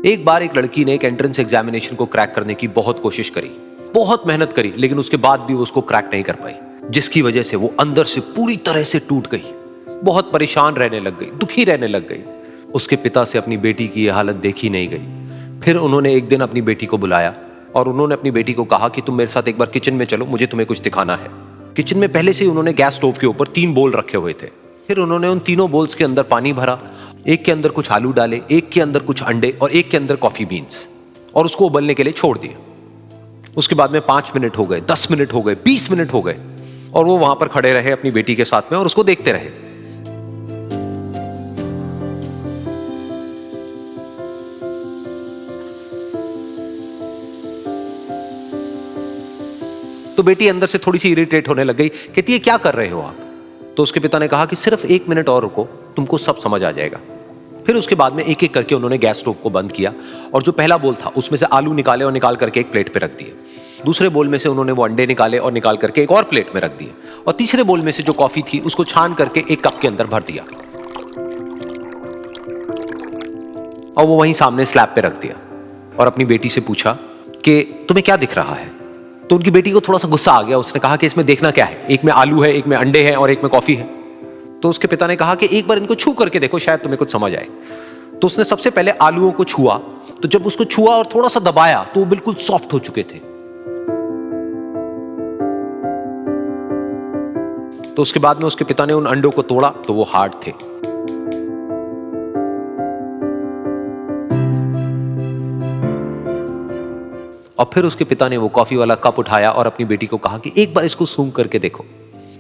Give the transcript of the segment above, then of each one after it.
एक बार एक लड़की ने एक एंट्रेंस एग्जामिनेशन को क्रैक करने की बहुत कोशिश करी, बहुत मेहनत करी, लेकिन उसके बाद भी वो उसको क्रैक नहीं कर पाई, जिसकी वजह से वो अंदर से पूरी तरह से टूट गई, बहुत परेशान रहने लग गई, दुखी रहने लग गई। उसके पिता से अपनी बेटी की यह हालत देखी नहीं गई। फिर उन्होंने एक दिन अपनी बेटी को बुलाया और उन्होंने अपनी बेटी को कहा कि तुम मेरे साथ एक बार किचन में चलो, मुझे तुम्हें कुछ दिखाना है। किचन में पहले से ही उन्होंने गैस स्टोव के ऊपर 3 बोल रखे हुए थे। फिर उन्होंने उन तीनों बोल्स के अंदर पानी भरा, एक के अंदर कुछ आलू डाले, एक के अंदर कुछ अंडे और एक के अंदर कॉफी बीन्स, और उसको उबलने के लिए छोड़ दिया। उसके बाद में 5 मिनट हो गए, 10 मिनट हो गए, 20 मिनट हो गए, और वो वहां पर खड़े रहे अपनी बेटी के साथ में और उसको देखते रहे। तो बेटी अंदर से थोड़ी सी इरिटेट होने लग गई, कहती है क्या कर रहे हो आप? तो उसके पिता ने कहा कि सिर्फ 1 मिनट और रुको, तुमको सब समझ आ जाएगा। फिर उसके बाद में एक एक करके उन्होंने गैस स्टोव को बंद किया और जो पहला बोल था उसमें से आलू निकाले और निकाल करके एक प्लेट पे रख दिए। दूसरे बोल में से उन्होंने वो अंडे निकाले और निकाल करके एक और प्लेट में रख दिए, और तीसरे बोल में से जो कॉफी थी उसको छान करके एक कप के अंदर भर दिया और वो वहीं सामने स्लैब पे रख दिया और अपनी बेटी से पूछा कि तुम्हें क्या दिख रहा है? तो उनकी बेटी को थोड़ा सा गुस्सा आ गया। उसने कहा कि इसमें देखना क्या है, एक में आलू है, एक में अंडे हैं और एक में कॉफी है। तो उसके पिता ने कहा कि एक बार इनको छू करके देखो, शायद तुम्हें कुछ समझ आए। तो उसने सबसे पहले आलूओं को छुआ, तो जब उसको छुआ और थोड़ा सा दबाया तो वो बिल्कुल सॉफ्ट हो चुके थे। तो उसके बाद में उसके पिता ने उन अंडों को तोड़ा तो वो हार्ड थे। और फिर उसके पिता ने वो कॉफी वाला कप उठाया और अपनी बेटी को कहा कि एक बार इसको सूंघ करके देखो।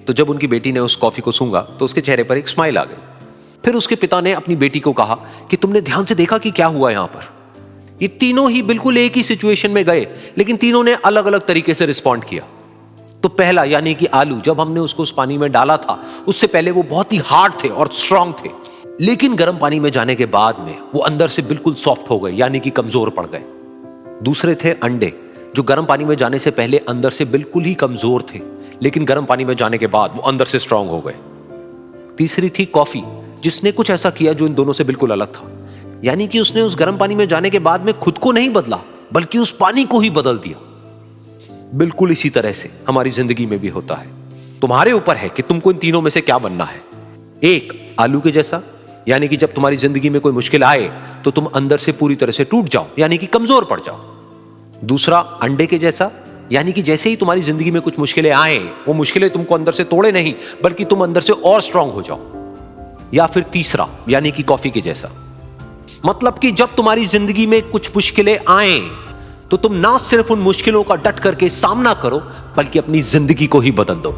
तो जब उनकी बेटी ने उस कॉफी को सूंघा तो उसके चेहरे पर एक स्माइल आ गई। फिर उसके पिता ने अपनी बेटी को कहा कि तुमने ध्यान से देखा कि क्या हुआ यहां पर? ये तीनों ही बिल्कुल एक ही सिचुएशन में गए, लेकिन तीनों ने अलग अलग तरीके से रिस्पॉन्ड किया। तो पहला यानी कि आलू, जब हमने उसको उस पानी में डाला था उससे पहले वो बहुत ही हार्ड थे और स्ट्रांग थे, लेकिन गर्म पानी में जाने के बाद में वो अंदर से बिल्कुल सॉफ्ट हो गए, यानी कि कमजोर पड़ गए। दूसरे थे अंडे, जो गर्म पानी में जाने से पहले अंदर से बिल्कुल ही कमजोर थे, लेकिन गर्म पानी में जाने के बाद वो अंदर से स्ट्रांग हो गए। तीसरी थी कॉफी, जिसने कुछ ऐसा किया जो इन दोनों से बिल्कुल अलग था, यानी कि उसने उस गर्म पानी में जाने के बाद में खुद को नहीं बदला, बल्कि उस पानी को ही बदल दिया। बिल्कुल इसी तरह से हमारी जिंदगी में भी होता है। तुम्हारे ऊपर है कि तुमको इन तीनों में से क्या बनना है। एक, आलू के जैसा, यानी कि जब तुम्हारी जिंदगी में कोई मुश्किल आए तो तुम अंदर से पूरी तरह से टूट जाओ, यानी कि कमजोर पड़ जाओ। दूसरा, अंडे के जैसा, यानी कि जैसे ही तुम्हारी जिंदगी में कुछ मुश्किलें आए, वो मुश्किलें तुमको अंदर से तोड़े नहीं, बल्कि तुम अंदर से और स्ट्रांग हो जाओ। या फिर तीसरा, यानी कि कॉफी के जैसा, मतलब कि जब तुम्हारी जिंदगी में कुछ मुश्किलें आए तो तुम ना सिर्फ उन मुश्किलों का डट करके सामना करो, बल्कि अपनी जिंदगी को ही बदल दो।